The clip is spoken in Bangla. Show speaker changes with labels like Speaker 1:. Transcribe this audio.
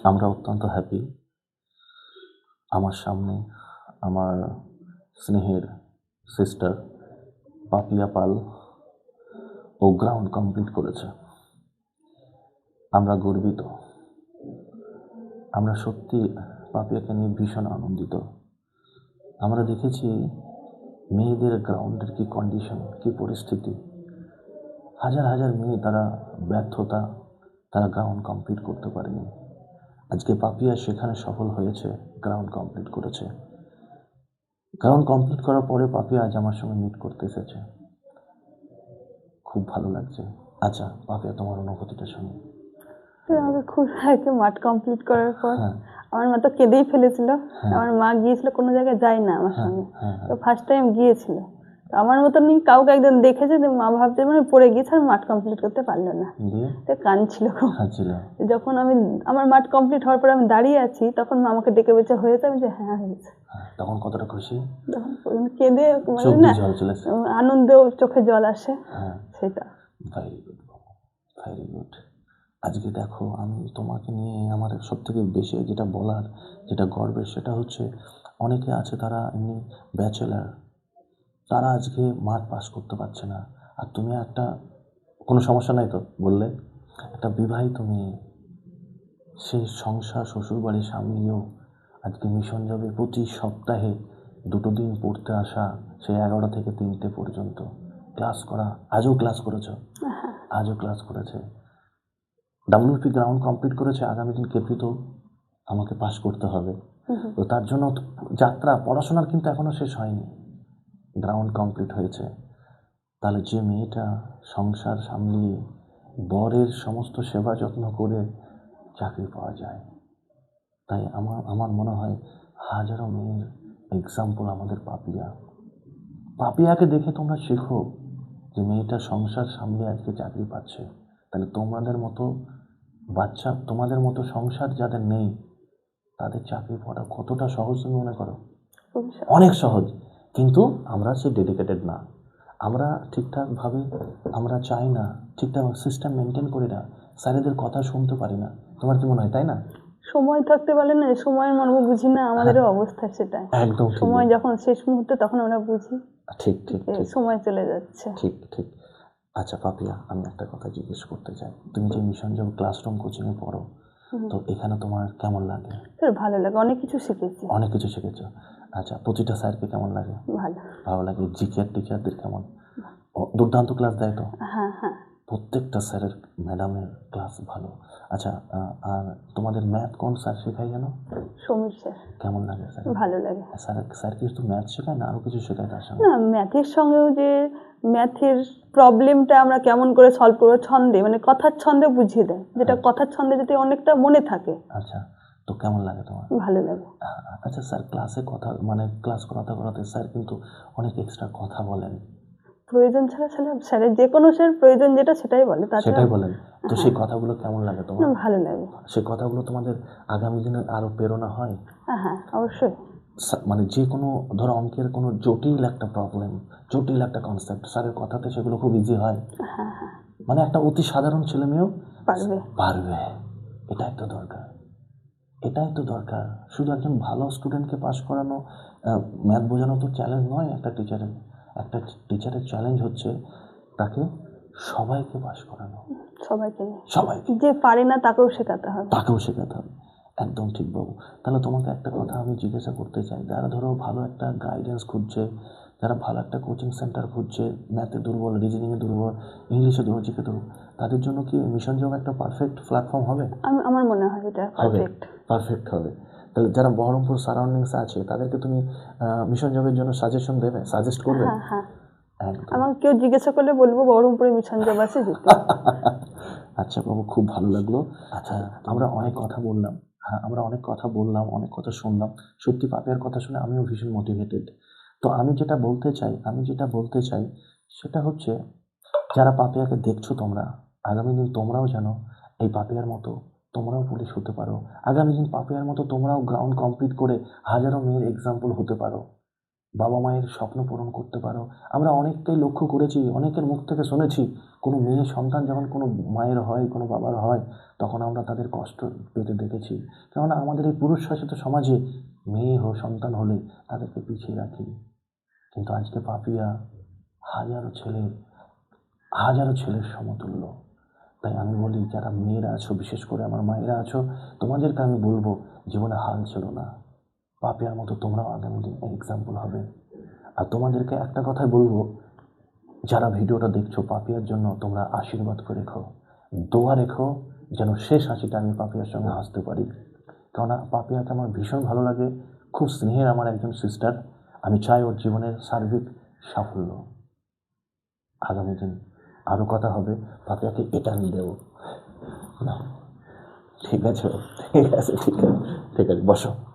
Speaker 1: আমরা অত্যন্ত হ্যাপি। আমার সামনে আমার স্নেহের সিস্টার পাপিয়া পাল ও গ্রাউন্ড কমপ্লিট করেছে। আমরা গর্বিত। আমরা সত্যি পাপিয়াকে নিয়ে ভীষণ আনন্দিত। আমরা দেখেছি মেয়েদের গ্রাউন্ডের কী কন্ডিশন, কী পরিস্থিতি। হাজার হাজার মেয়ে তারা ব্যর্থতা, তারা গ্রাউন্ড কমপ্লিট করতে পারেনি। আজকে পাপিয়া সেখানে সফল হয়েছে, গ্রাউন্ড কমপ্লিট করেছে। গ্রাউন্ড কমপ্লিট করার পরে পাপিয়া আজ আমার সঙ্গে মিট করতে এসেছে। খুব ভালো লাগছে। আচ্ছা পাপিয়া, তোমার অনুভূতিটা শুনি।
Speaker 2: আমাকে খুব লাগে মাঠ কমপ্লিট করার পর।
Speaker 1: হ্যাঁ
Speaker 2: আমার মা তো কেঁদেই ফেলেছিল। আমার মা গিয়েছিল, কোনো জায়গায় যায় না আমার সঙ্গে, তো ফার্স্ট টাইম গিয়েছিল। তো আমার মতনই কাউকে একজন দেখেছে, যে মা ভাবছে মানে পড়ে গিয়েছে আর মাঠ কমপ্লিট করতে পারলো না, তো কাঁদছিল খুব। যখন আমার মাঠ কমপ্লিট হওয়ার পর আমি দাঁড়িয়ে আছি, তখন মা আমাকে ডেকে বলছে হয়েছে, আমি যে হ্যাঁ হয়েছে।
Speaker 1: তখন কতটা খুশি,
Speaker 2: তখন কেঁদে মানে না আনন্দ চোখে জল আসে, সেটা।
Speaker 1: ভেরি গুড বাবু, ভেরি গুড। আজকে দেখো, আমি তোমাকে নিয়ে আমার সবথেকে বেশি যেটা বলার, যেটা গর্বের, সেটা হচ্ছে অনেকে আছে তারা এমনি ব্যাচেলার, তারা আজকে মাঠ পাস করতে পারছে না। আর তুমি একটা, কোনো সমস্যা নাই তো বললে, একটা বিবাহিত মেয়ে, সেই সংসার শ্বশুরবাড়ি সামলিয়েও আজকে মিশন যাবে প্রতি সপ্তাহে 2 দিন পড়তে আসা, সেই 11টা থেকে 3টে পর্যন্ত ক্লাস করা। আজও ক্লাস করেছে, আজও ক্লাস করেছে। ডাব্লিউপি গ্রাউন্ড কমপ্লিট করেছে, আগামী দিন কেপিতেও আমাকে পাস করতে হবে। তো তার জন্য যাত্রা, পড়াশোনার কিন্তু এখনও শেষ হয়নি, গ্রাউন্ড কমপ্লিট হয়েছে। তাহলে যে মেয়েটা সংসার সামলিয়ে বরের সমস্ত সেবা যত্ন করে চাকরি পাওয়া যায়, তাই আমার মনে হয় হাজারো মেয়ের এক্সাম্পল আমাদের পাপিয়া। পাপিয়াকে দেখে তোমরা শেখো যে মেয়েটা সংসার সামলে আজকে চাকরি পাচ্ছে। তাহলে তোমাদের মতো বাচ্চা, তোমাদের মতো সংসার যাদের নেই, তাদের চাকরি পাওয়াটা কতটা সহজ তুমি মনে করো? অনেক সহজ। কিন্তু আমরা সে ডেডিকেটেড না, আমরা ঠিকঠাকভাবে আমরা চাই না, ঠিকঠাক সিস্টেম মেনটেন করি না, স্যারেদের কথা শুনতে পারি না। তোমার কি মনে হয়, তাই না?
Speaker 2: সময় থাকতে পারলে না, সময়ের মর্ম বুঝি না, আমাদেরও অবস্থা সেটাই।
Speaker 1: একদম
Speaker 2: সময় যখন শেষ মুহূর্তে, তখন আমরা বুঝি
Speaker 1: ঠিক ঠিক ঠিক
Speaker 2: সময় চলে যাচ্ছে।
Speaker 1: ঠিক ঠিক। আচ্ছা পাপিয়া, আমি একটা কথা জিজ্ঞেস করতে চাই। তুমি যে মিশন যোগ ক্লাসরুম কোচিংয়ে পড়ো, তো এখানে তোমার কেমন লাগে?
Speaker 2: ভালো লাগে, অনেক কিছু শিখেছি।
Speaker 1: অনেক কিছু শিখেছো। আচ্ছা, প্রতিটা স্যারকে কেমন লাগে?
Speaker 2: ভালো।
Speaker 1: ভালো লাগে। জিকে টিচারদের কেমন? দুর্দান্ত ক্লাস দেয় তো?
Speaker 2: হ্যাঁ হ্যাঁ,
Speaker 1: প্রত্যেকটা স্যারের, ম্যাডামের ক্লাস ভালো। আচ্ছা, আর তোমাদের ম্যাথ কোন স্যার শেখায় জানো?
Speaker 2: সমীর স্যার।
Speaker 1: কেমন লাগে স্যার?
Speaker 2: ভালো লাগে।
Speaker 1: স্যার কি শুধু ম্যাথ শেখায় না আরও কিছু শেখায় তার সঙ্গে?
Speaker 2: না, ম্যাথের সঙ্গেও যে ম্যাথের প্রবলেমটা আমরা কেমন করে সলভ করবো, ছন্দে মানে কথার ছন্দে বুঝিয়ে দেয়, যেটা কথার ছন্দে যদি অনেকটা মনে থাকে।
Speaker 1: আচ্ছা, তো কেমন লাগে তোমার?
Speaker 2: ভালো লাগে।
Speaker 1: আচ্ছা স্যার ক্লাসে কথা, মানে ক্লাস করাতে করাতে স্যার কিন্তু অনেক এক্সট্রা কথা বলেন,
Speaker 2: প্রয়োজন ছাড়া স্যারের যে কোনো স্যার প্রয়োজন যেটা সেটাই বলে,
Speaker 1: সেটাই বলেন। তো সেই কথাগুলো কেমন লাগে তোমার?
Speaker 2: ভালো লাগে।
Speaker 1: সেই কথাগুলো তোমাদের আগামী দিনে আরো প্রেরণা হয়?
Speaker 2: হ্যাঁ অবশ্যই।
Speaker 1: মানে যে কোনো ধরো অঙ্কের কোনো জটিল একটা প্রবলেম, জটিল একটা কনসেপ্ট, স্যারের কথাতে সেগুলো খুব ইজি হয়। মানে একটা অতি সাধারণ ছেলে মেয়েও পারবে। এটাই তো দরকার, এটাই তো দরকার। শুধু একজন ভালো স্টুডেন্টকে পাস করানো, ম্যাথ বোঝানো তো চ্যালেঞ্জ নয় একটা টিচারের। একটা টিচারের চ্যালেঞ্জ হচ্ছে তাকে সবাইকে পাস করানো, সবাইকে,
Speaker 2: যে পারে না তাকেও শেখাতে হবে,
Speaker 1: একদম ঠিক বাবু। তাহলে তোমাকে একটা কথা আমি জিজ্ঞাসা করতে চাই, যারা ধরো ভালো একটা গাইডেন্স খুঁজছে, যারা ভালো একটা কোচিং সেন্টার খুঁজছে, ম্যাথে দুর্বল, রিজনিংয়ে দুর্বল, ইংলিশে দুর্বল, জিকে দুর্বল, তাদের জন্য কি মিশন যোগ একটা পারফেক্ট প্ল্যাটফর্ম হবে?
Speaker 2: আমার মনে হয় এটা
Speaker 1: পারফেক্ট হবে। তাহলে যারা বহরমপুর সারাউন্ডিংসে আছে তাদেরকে তুমি মিশন যোগের জন্য সাজেশন দেবে, সাজেস্ট করবে?
Speaker 2: হ্যাঁ, আমাকে কেউ জিজ্ঞাসা করলে বলবো বহরমপুরে মিশন যোগ আছে, যেতে।
Speaker 1: আচ্ছা বাবু, খুব ভালো লাগলো। আচ্ছা, আমরা অনেক কথা বললাম, অনেক কথা শুনলাম। সত্যি পাপিয়ার কথা শুনে আমিও ভীষণ মোটিভেটেড। তো আমি যেটা বলতে চাই সেটা হচ্ছে, যারা পাপিয়াকে দেখছো তোমরা, আগামী দিন তোমরাও যেন এই পাপিয়ার মতো তোমরাও পুলিশ হতে পারো। আগামী দিন পাপিয়ার মতো তোমরাও গ্রাউন্ড কমপ্লিট করে হাজারো মেয়ের এক্সাম্পল হতে পারো। বাবা মায়ের স্বপ্ন পূরণ করতে পারো। আমরা অনেককেই লক্ষ্য করেছি, অনেকের মুখ থেকে শুনেছি, কোনো মেয়ে সন্তান যখন কোনো মায়ের হয়, কোনো বাবার হয়, তখন আমরা তাদের কষ্ট পেতে দেখেছি। কেননা আমাদের এই পুরুষ শাসিত সমাজে মেয়ে সন্তান হলে তাদেরকে পিছিয়ে রাখি। কিন্তু আজকে পাপিয়া হাজারো ছেলের সমতুল্য। তাই আমি বলি, যারা মেয়েরা আছো, বিশেষ করে আমার মায়েরা আছো, তোমাদেরকে আমি বলবো, জীবনে হাল ছিল না। পাপিয়ার মতো তোমরাও আগামী দিন এক্সাম্পল হবে। আর তোমাদেরকে একটা কথাই বলবো, যারা ভিডিওটা দেখছো, পাপিয়ার জন্য তোমরা আশীর্বাদ করে রেখো, দোয়া রেখো, যেন শেষ হাসিটা আমি পাপিয়ার সঙ্গে হাসতে পারি। কেননা পাপিয়াকে আমার ভীষণ ভালো লাগে, খুব স্নেহের আমার একজন সিস্টার। আমি চাই ওর জীবনের সার্বিক সাফল্য। আগামী দিন আরও কথা হবে, পাপিয়াকে এটা আমি দেবো না। ঠিক আছে, ঠিক আছে, ঠিক আছে, ঠিক আছে, বসো।